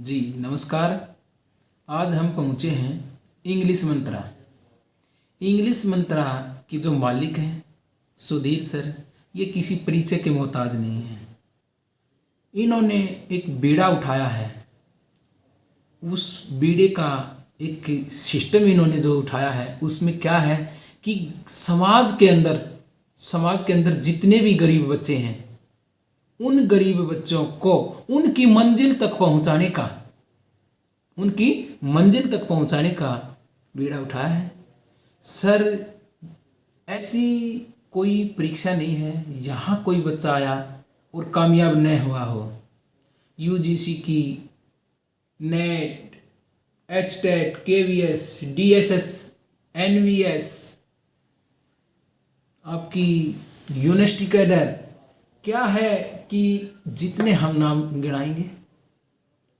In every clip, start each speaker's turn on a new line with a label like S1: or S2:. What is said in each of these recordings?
S1: जी नमस्कार। आज हम पहुँचे हैं इंग्लिश मंत्रा। इंग्लिश मंत्रा के जो मालिक हैं सुधीर सर, ये किसी परिचय के मोहताज नहीं हैं। इन्होंने एक बीड़ा उठाया है। उस बीड़े का एक सिस्टम इन्होंने जो उठाया है उसमें क्या है कि समाज के अंदर जितने भी गरीब बच्चे हैं उन गरीब बच्चों को उनकी मंजिल तक पहुंचाने का बीड़ा उठाया है। सर, ऐसी कोई परीक्षा नहीं है यहाँ कोई बच्चा आया और कामयाब न हुआ हो। यूजीसी की NET, HTET, KVS, DSS, NVS, आपकी यूनिवर्सिटी कैडर, क्या है कि जितने हम नाम गिनाएंगे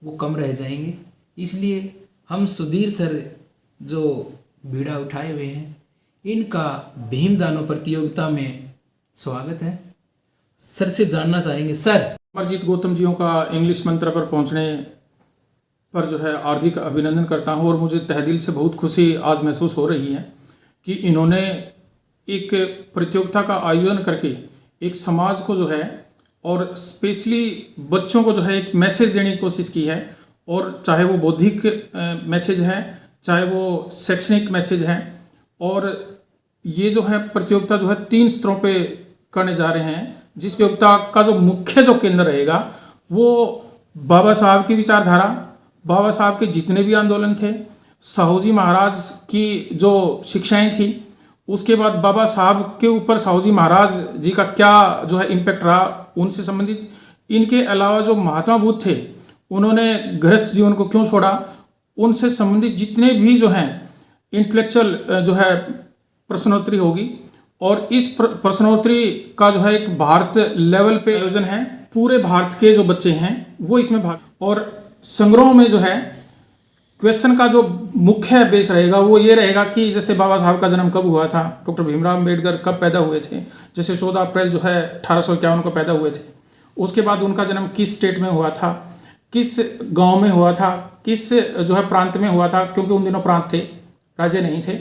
S1: वो कम रह जाएंगे। इसलिए हम सुधीर सर जो बीड़ा उठाए हुए हैं इनका भीम जानो प्रतियोगिता में स्वागत है। सर से जानना चाहेंगे। सर,
S2: अमरजीत गौतम जियों का इंग्लिश मंत्र पर पहुंचने पर जो है हार्दिक अभिनंदन करता हूं और मुझे तहे दिल से बहुत खुशी आज महसूस हो रही है कि इन्होंने एक प्रतियोगिता का आयोजन करके एक समाज को जो है और स्पेशली बच्चों को जो है एक मैसेज देने की कोशिश की है। और चाहे वो बौद्धिक मैसेज है, चाहे वो शैक्षणिक मैसेज है। और ये जो है प्रतियोगिता जो है 3 स्तरों पे करने जा रहे हैं। जिस प्रतियोगिता का जो मुख्य जो केंद्र रहेगा वो बाबा साहब की विचारधारा, बाबा साहब के जितने भी आंदोलन थे, साहू जी महाराज की जो शिक्षाएं थी, उसके बाद बाबा साहब के ऊपर साहू जी महाराज जी का क्या जो है इम्पैक्ट रहा उनसे संबंधित। इनके अलावा जो महात्मा बुद्ध थे उन्होंने गृहस्थ जीवन को क्यों छोड़ा, उनसे संबंधित जितने भी जो हैं इंटेलेक्चुअल जो है प्रश्नोत्तरी होगी। और इस प्रश्नोत्तरी का जो है एक भारत लेवल पे आयोजन है। पूरे भारत के जो बच्चे हैं वो इसमें भाग, और संग्रह में जो है क्वेश्चन का जो मुख्य बेस रहेगा वो ये रहेगा कि जैसे बाबा साहब का जन्म कब हुआ था, डॉक्टर भीमराव अम्बेडकर कब पैदा हुए थे, जैसे 14 अप्रैल जो है 1851 को पैदा हुए थे। उसके बाद उनका जन्म किस स्टेट में हुआ था, किस गांव में हुआ था, किस जो है प्रांत में हुआ था, क्योंकि उन दिनों प्रांत थे, राज्य नहीं थे।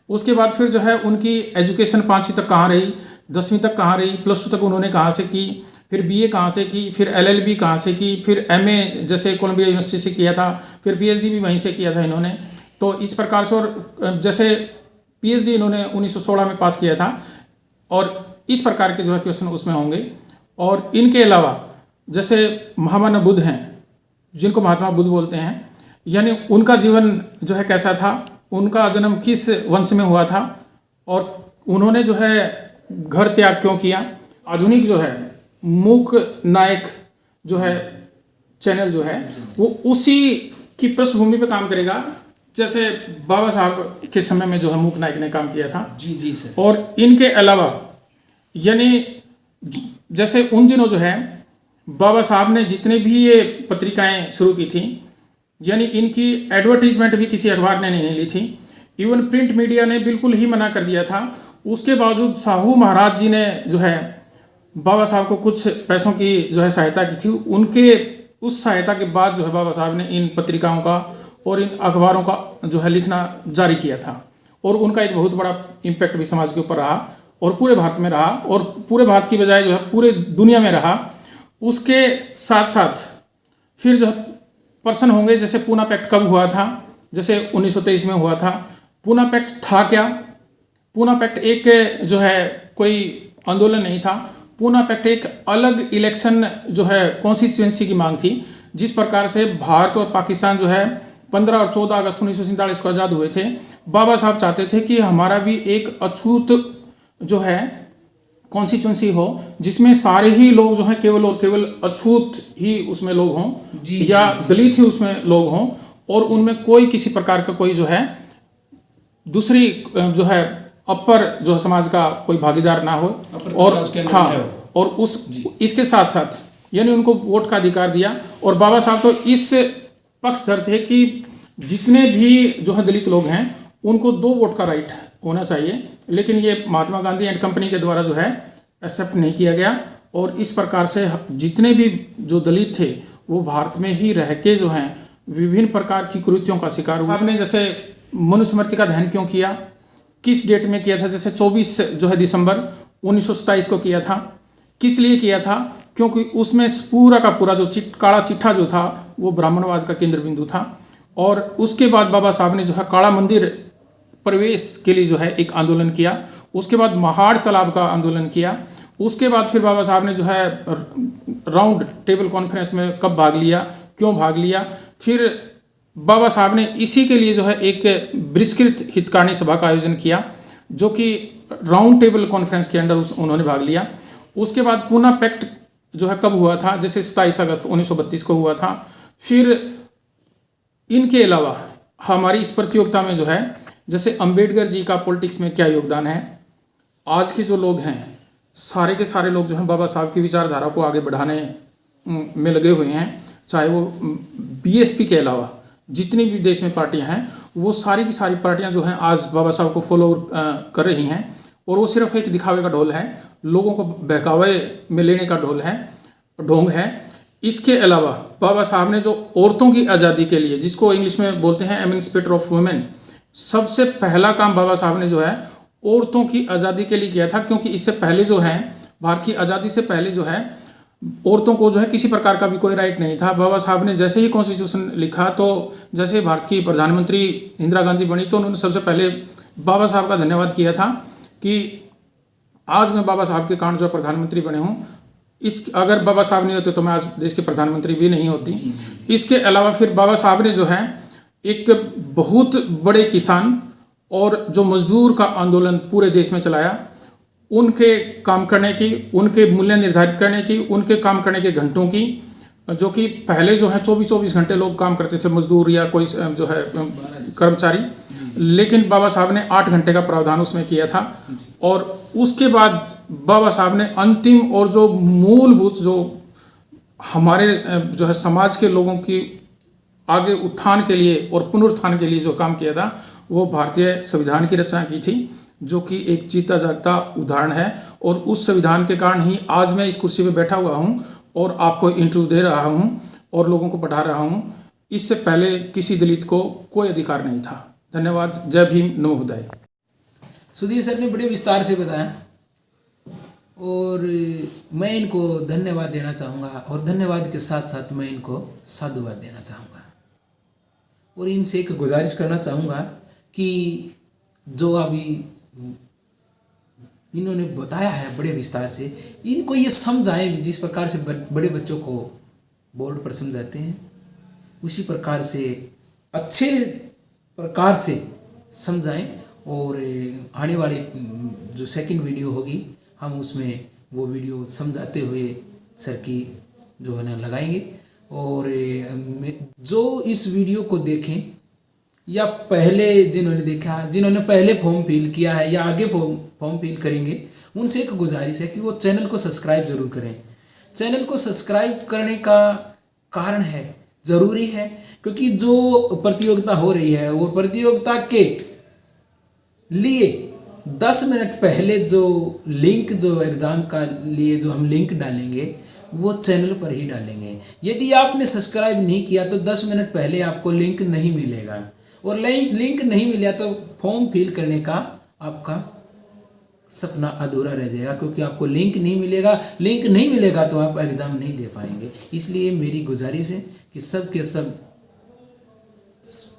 S2: उसके बाद फिर जो है उनकी एजुकेशन 5वीं तक कहाँ रही, 10वीं तक कहाँ रही, +2 तक उन्होंने कहाँ से की, फिर बीए कहाँ से की, फिर एलएलबी कहाँ से की, फिर एमए जैसे कोलंबिया यूनिवर्सिटी से किया था, फिर पीएचडी भी वहीं से किया था इन्होंने। तो इस प्रकार से, और जैसे पीएचडी इन्होंने 1916 में पास किया था। और इस प्रकार के जो है क्वेश्चन उसमें होंगे। और इनके अलावा जैसे महामानव बुद्ध हैं जिनको महात्मा बुद्ध बोलते हैं, यानी उनका जीवन जो है कैसा था, उनका जन्म किस वंश में हुआ था, और उन्होंने जो है घर त्याग क्यों किया। आधुनिक जो है मूक नायक जो है चैनल जो है वो उसी की पृष्ठभूमि पे काम करेगा जैसे बाबा साहब के समय में जो है मूक नायक ने काम किया था।
S1: जी जी सर।
S2: और इनके अलावा यानी जैसे उन दिनों जो है बाबा साहब ने जितने भी ये पत्रिकाएं शुरू की थी, यानी इनकी एडवर्टीजमेंट भी किसी अखबार ने नहीं ली थी। इवन प्रिंट मीडिया ने बिल्कुल ही मना कर दिया था। उसके बावजूद साहू महाराज जी ने जो है बाबा साहब को कुछ पैसों की जो है सहायता की थी। उनके उस सहायता के बाद जो है बाबा साहब ने इन पत्रिकाओं का और इन अखबारों का जो है लिखना जारी किया था। और उनका एक बहुत बड़ा इम्पैक्ट भी समाज के ऊपर रहा और पूरे भारत में रहा, और पूरे भारत की बजाय जो है पूरे दुनिया में रहा। उसके साथ साथ फिर जो है पर्सन होंगे, जैसे पूना पैक्ट कब हुआ था, जैसे 1923 में हुआ था। पूना पैक्ट था क्या? पूना पैक्ट एक जो है कोई आंदोलन नहीं था। पूना पैक्ट एक अलग इलेक्शन जो है कॉन्स्टिट्यूएंसी की मांग थी। जिस प्रकार से भारत और पाकिस्तान जो है 15 और 14 अगस्त 1947 को आज़ाद हुए थे, बाबा साहब चाहते थे कि हमारा भी एक अछूत जो है कॉन्स्टिट्यूएंसी हो जिसमें सारे ही लोग जो हैं केवल और केवल अछूत ही उसमें लोग हों, या दलित ही उसमें लोग हों, और उनमें कोई किसी प्रकार का कोई जो है दूसरी जो है अपर जो है समाज का कोई भागीदार ना हो। और हाँ, और उस इसके साथ साथ यानी उनको वोट का अधिकार दिया। और बाबा साहब तो इस पक्षधर थे कि जितने भी जो है दलित लोग हैं उनको 2 वोट का राइट होना चाहिए। लेकिन ये महात्मा गांधी एंड कंपनी के द्वारा जो है एक्सेप्ट नहीं किया गया। और इस प्रकार से जितने भी जो दलित थे वो भारत में ही रह के जो हैं विभिन्न प्रकार की कुरीतियों का शिकार हुआ। आपने जैसे मनुस्मृति का दहन क्यों किया, किस डेट में किया था? जैसे 24 जो है दिसंबर 1927 को किया था। किस लिए किया था? क्योंकि उसमें पूरा का पूरा जो काला चिट्ठा जो था वो ब्राह्मणवाद का केंद्र बिंदु था। और उसके बाद बाबा साहब ने जो है काला मंदिर प्रवेश के लिए जो है एक आंदोलन किया। उसके बाद महाड़ तालाब का आंदोलन किया। उसके बाद फिर बाबा साहब ने जो है राउंड टेबल कॉन्फ्रेंस में कब भाग लिया, क्यों भाग लिया। फिर बाबा साहब ने इसी के लिए जो है एक बहिष्कृत हितकारिणी सभा का आयोजन किया, जो कि राउंड टेबल कॉन्फ्रेंस के अंडर उन्होंने भाग लिया। उसके बाद पूना पैक्ट जो है कब हुआ था? जैसे 27 अगस्त 1932 को हुआ था। फिर इनके अलावा हमारी इस प्रतियोगिता में जो है जैसे अंबेडकर जी का पॉलिटिक्स में क्या योगदान है, आज के जो लोग हैं सारे के सारे लोग जो हैं बाबा साहब की विचारधारा को आगे बढ़ाने में लगे हुए हैं। चाहे वो बीएसपी के अलावा जितनी भी देश में पार्टियां हैं वो सारी की सारी पार्टियां जो हैं आज बाबा साहब को फॉलो कर रही हैं। और वो सिर्फ एक दिखावे का ढोल है, लोगों को बहकावे में लेने का ढोंग है। इसके अलावा बाबा साहब ने जो औरतों की आज़ादी के लिए, जिसको इंग्लिश में बोलते हैं एमेंसिपेटर ऑफ वुमेन, सबसे पहला काम बाबा साहब ने जो है औरतों की आज़ादी के लिए किया था। क्योंकि इससे पहले जो है भारत की आज़ादी से पहले जो है औरतों को जो है किसी प्रकार का भी कोई राइट नहीं था। बाबा साहब ने जैसे ही कॉन्स्टिट्यूशन लिखा तो जैसे ही भारत की प्रधानमंत्री इंदिरा गांधी बनी तो उन्होंने सबसे पहले बाबा साहब का धन्यवाद किया था कि आज मैं बाबा साहब के कारण जो प्रधानमंत्री बने हूँ। अगर बाबा साहब नहीं होते तो मैं आज देश के प्रधानमंत्री भी नहीं होती। इसके अलावा फिर बाबा साहब ने जो है एक बहुत बड़े किसान और जो मजदूर का आंदोलन पूरे देश में चलाया। उनके काम करने की, उनके मूल्य निर्धारित करने की, उनके काम करने के घंटों की, जो कि पहले जो है 24-24 घंटे लोग काम करते थे, मजदूर या कोई जो है कर्मचारी, लेकिन बाबा साहब ने 8 घंटे का प्रावधान उसमें किया था। और उसके बाद बाबा साहब ने अंतिम और जो मूलभूत जो हमारे जो है समाज के लोगों की आगे उत्थान के लिए और पुनरुत्थान के लिए जो काम किया था वो भारतीय संविधान की रचना की थी, जो कि एक जीता जागता उदाहरण है। और उस संविधान के कारण ही आज मैं इस कुर्सी पे बैठा हुआ हूँ और आपको इंटरव्यू दे रहा हूँ और लोगों को पढ़ा रहा हूँ। इससे पहले किसी दलित को कोई अधिकार नहीं था। धन्यवाद। जय भीम, नमो बुद्धाय।
S1: सुधीर सर ने बड़े विस्तार से बताया और मैं इनको धन्यवाद देना चाहूँगा और धन्यवाद के साथ साथ मैं इनको साधुवाद देना चाहूँगा और इनसे एक गुजारिश करना चाहूँगा कि जो अभी इन्होंने बताया है बड़े विस्तार से, इनको ये समझाएं भी जिस प्रकार से बड़े बच्चों को बोर्ड पर समझाते हैं उसी प्रकार से अच्छे प्रकार से समझाएं। और आने वाले जो सेकंड वीडियो होगी हम उसमें वो वीडियो समझाते हुए सर की जो है ना लगाएंगे। और जो इस वीडियो को देखें या पहले जिन्होंने पहले फॉर्म फिल किया है या आगे फॉर्म फिल करेंगे, उनसे एक गुजारिश है कि वो चैनल को सब्सक्राइब ज़रूर करें। चैनल को सब्सक्राइब करने का कारण है, ज़रूरी है, क्योंकि जो प्रतियोगिता हो रही है वो प्रतियोगिता के लिए 10 मिनट पहले जो लिंक, जो एग्ज़ाम का लिए जो हम लिंक डालेंगे वो चैनल पर ही डालेंगे। यदि आपने सब्सक्राइब नहीं किया तो 10 मिनट पहले आपको लिंक नहीं मिलेगा और लिंक नहीं मिला तो फॉर्म फिल करने का आपका सपना अधूरा रह जाएगा, क्योंकि आपको लिंक नहीं मिलेगा। लिंक नहीं मिलेगा तो आप एग्ज़ाम नहीं दे पाएंगे। इसलिए मेरी गुजारिश है कि सब के सब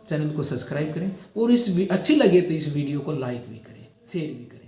S1: चैनल को सब्सक्राइब करें और अच्छी लगे तो इस वीडियो को लाइक भी करें, शेयर भी करें।